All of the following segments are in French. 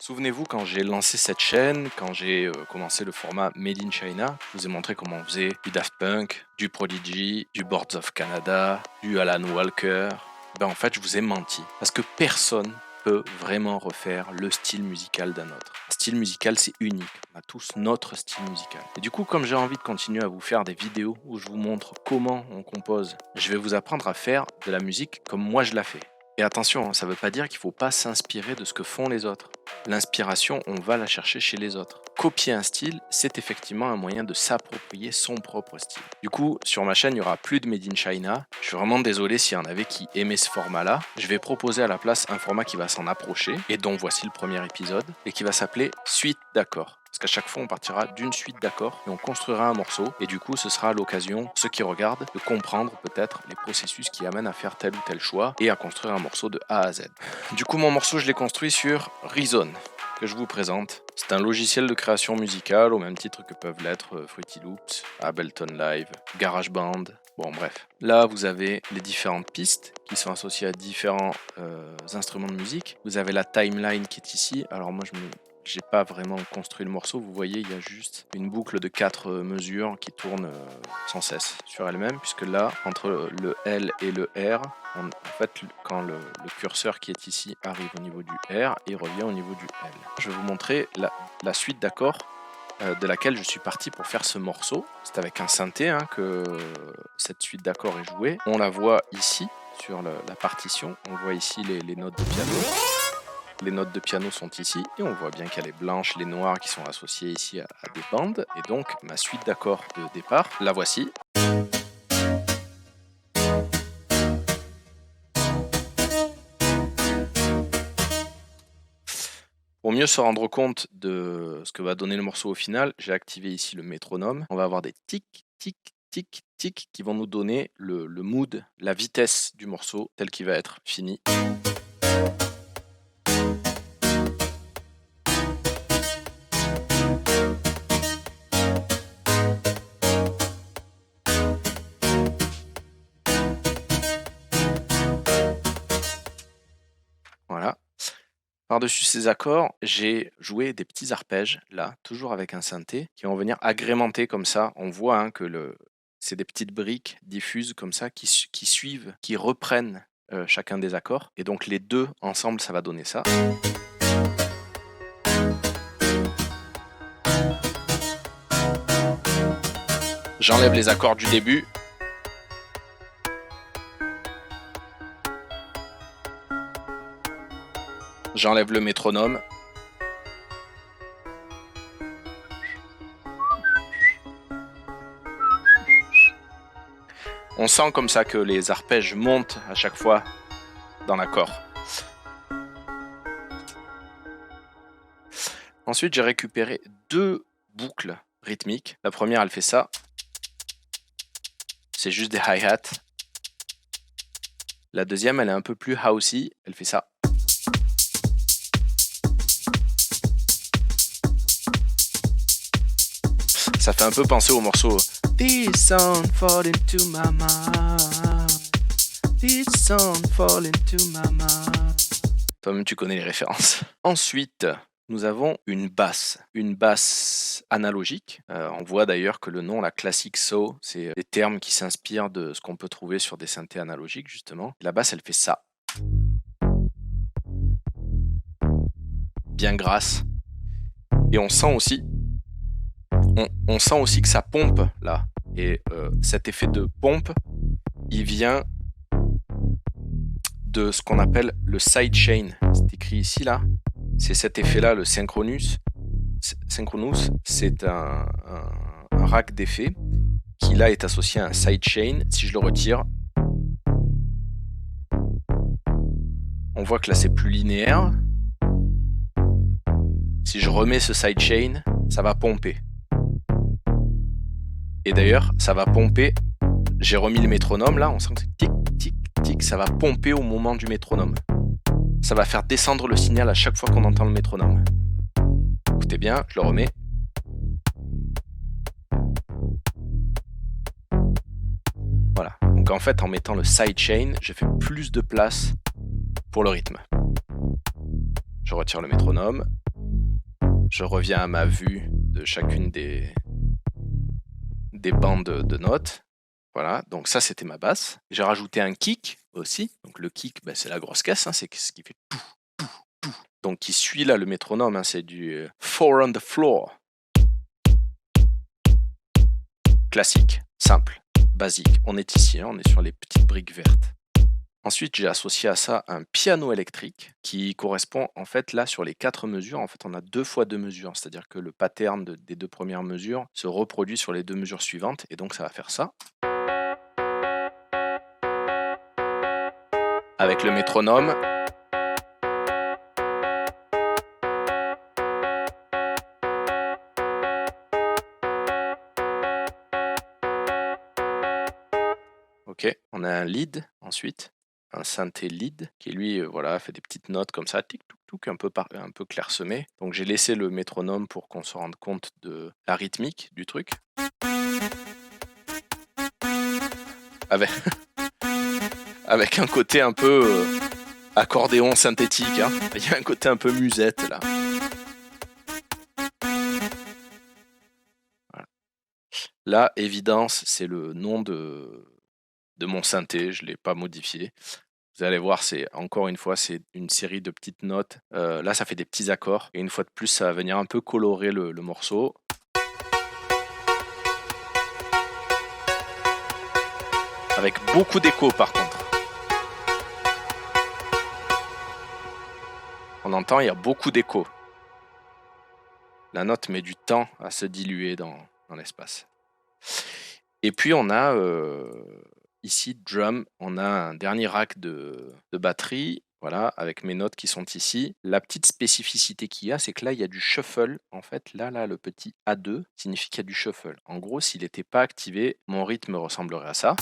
Souvenez-vous, quand j'ai lancé cette chaîne, quand j'ai commencé le format Made in China, je vous ai montré comment on faisait du Daft Punk, du Prodigy, du Boards of Canada, du Alan Walker. En fait, je vous ai menti. Parce que personne peut vraiment refaire le style musical d'un autre. Un style musical, c'est unique. On a tous notre style musical. Et du coup, comme j'ai envie de continuer à vous faire des vidéos où je vous montre comment on compose, je vais vous apprendre à faire de la musique comme moi je la fais. Et attention, ça ne veut pas dire qu'il ne faut pas s'inspirer de ce que font les autres. L'inspiration, on va la chercher chez les autres. Copier un style, c'est effectivement un moyen de s'approprier son propre style. Du coup, sur ma chaîne, il n'y aura plus de Made in China. Je suis vraiment désolé s'il y en avait qui aimaient ce format-là. Je vais proposer à la place un format qui va s'en approcher, et dont voici le premier épisode, et qui va s'appeler Suite d'accords. Parce qu'à chaque fois, on partira d'une suite d'accords et on construira un morceau. Et du coup, ce sera l'occasion, ceux qui regardent, de comprendre peut-être les processus qui amènent à faire tel ou tel choix et à construire un morceau de A à Z. Du coup, mon morceau, je l'ai construit sur Reason, que je vous présente. C'est un logiciel de création musicale au même titre que peuvent l'être Fruity Loops, Ableton Live, GarageBand. Bon, bref. Là, vous avez les différentes pistes qui sont associées à différents instruments de musique. Vous avez la timeline qui est ici. Alors moi, j'ai pas vraiment construit le morceau, vous voyez, il y a juste une boucle de 4 mesures qui tourne sans cesse sur elle-même, puisque là, entre le L et le R, en fait, quand le curseur qui est ici arrive au niveau du R, il revient au niveau du L. Je vais vous montrer la suite d'accords de laquelle je suis parti pour faire ce morceau. C'est avec un synthé que cette suite d'accords est jouée. On la voit ici, sur la partition, on voit ici les notes de piano. Les notes de piano sont ici et on voit bien qu'elle est blanche, les noirs qui sont associés ici à des bandes. Et donc ma suite d'accords de départ, la voici. Pour mieux se rendre compte de ce que va donner le morceau au final, j'ai activé ici le métronome. On va avoir des tic, tic, tic, tic qui vont nous donner le mood, la vitesse du morceau tel qu'il va être fini. Voilà. Par-dessus ces accords, j'ai joué des petits arpèges, là, toujours avec un synthé, qui vont venir agrémenter comme ça. On voit que c'est des petites briques diffuses comme ça qui suivent, qui reprennent chacun des accords. Et donc les deux ensemble, ça va donner ça. J'enlève les accords du début. J'enlève le métronome. On sent comme ça que les arpèges montent à chaque fois dans l'accord. Ensuite, j'ai récupéré 2 boucles rythmiques. La première, elle fait ça. C'est juste des hi-hats. La deuxième, elle est un peu plus housey. Elle fait ça. Ça fait un peu penser au morceau This song fall into my mind. This song fall into my mind. Toi-même, tu connais les références. Ensuite, nous avons une basse analogique. On voit d'ailleurs que le nom, la classic saw, c'est des termes qui s'inspirent de ce qu'on peut trouver sur des synthés analogiques, justement. La basse, elle fait ça. Bien grasse. Et on sent aussi que ça pompe là. Et cet effet de pompe, il vient de ce qu'on appelle le sidechain. C'est écrit ici là. C'est cet effet-là, le synchronous. Synchronous, c'est un rack d'effets qui là est associé à un sidechain. Si je le retire, on voit que là c'est plus linéaire. Si je remets ce sidechain, ça va pomper. Et d'ailleurs, ça va pomper. J'ai remis le métronome là, on sent que c'est tic, tic, tic. Ça va pomper au moment du métronome. Ça va faire descendre le signal à chaque fois qu'on entend le métronome. Écoutez bien, je le remets. Voilà. Donc en fait, en mettant le sidechain, j'ai fait plus de place pour le rythme. Je retire le métronome. Je reviens à ma vue de chacune des bandes de notes. Voilà, donc ça c'était ma basse. J'ai rajouté un kick aussi. Donc le kick, c'est la grosse caisse, c'est ce qui fait tout. Donc qui suit là le métronome, c'est du Four on the Floor. Classique, simple, basique. On est ici, on est sur les petites briques vertes. Ensuite, j'ai associé à ça un piano électrique qui correspond en fait là sur les 4 mesures. En fait, on a 2 fois 2 mesures, c'est-à-dire que le pattern des 2 premières mesures se reproduit sur les 2 mesures suivantes et donc ça va faire ça. Avec le métronome. Ok, on a un lead ensuite, un synthé lead qui lui fait des petites notes comme ça, tic touc touc, un peu clairsemées. Donc j'ai laissé le métronome pour qu'on se rende compte de la rythmique du truc. Avec un côté un peu accordéon synthétique, hein. Il y a un côté un peu musette là. Voilà. Là, évidence, c'est le nom de mon synthé, je ne l'ai pas modifié. Vous allez voir, encore une fois, c'est une série de petites notes. Là, ça fait des petits accords. Et une fois de plus, ça va venir un peu colorer le morceau. Avec beaucoup d'écho, par contre. On entend, il y a beaucoup d'écho. La note met du temps à se diluer dans l'espace. Et puis, on a... ici, drum, on a un dernier rack de batterie, voilà, avec mes notes qui sont ici. La petite spécificité qu'il y a, c'est que là, il y a du shuffle. En fait, là, le petit A2 signifie qu'il y a du shuffle. En gros, s'il n'était pas activé, mon rythme ressemblerait à ça.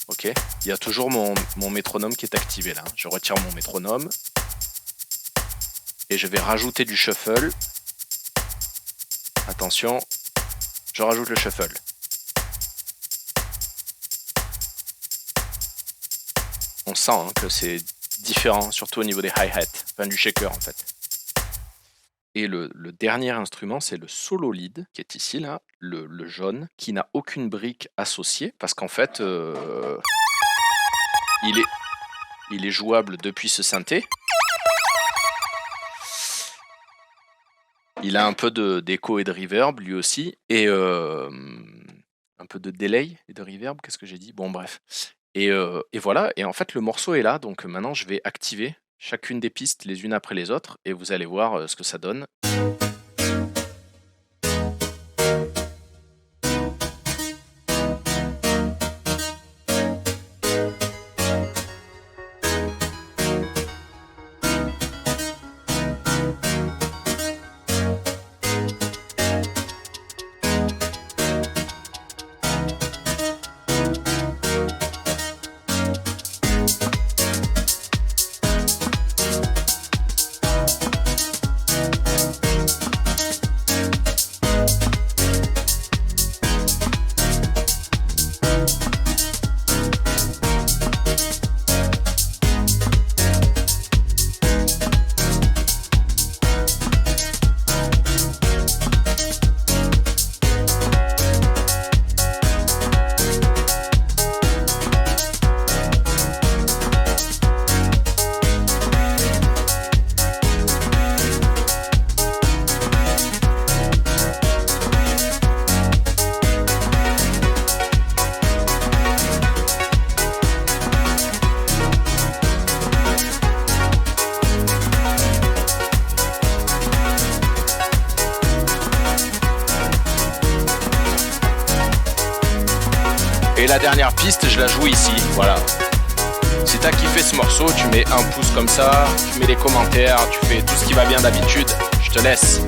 Ok, il y a toujours mon métronome qui est activé là. Je retire mon métronome. Et je vais rajouter du shuffle. Attention. Je rajoute le shuffle. On sent que c'est différent, surtout au niveau des hi-hats, enfin du shaker en fait. Et le dernier instrument, c'est le solo lead, qui est ici, là, le jaune, qui n'a aucune brique associée, parce qu'en fait, il est jouable depuis ce synthé. Il a un peu d'écho et de reverb, lui aussi, et un peu de delay et de reverb, qu'est-ce que j'ai dit? Bon, bref. Et voilà, et en fait, le morceau est là, donc maintenant, je vais activer chacune des pistes les unes après les autres, et vous allez voir ce que ça donne. Et la dernière piste, je la joue ici, voilà. Si t'as kiffé ce morceau, tu mets un pouce comme ça, tu mets les commentaires, tu fais tout ce qui va bien d'habitude. Je te laisse.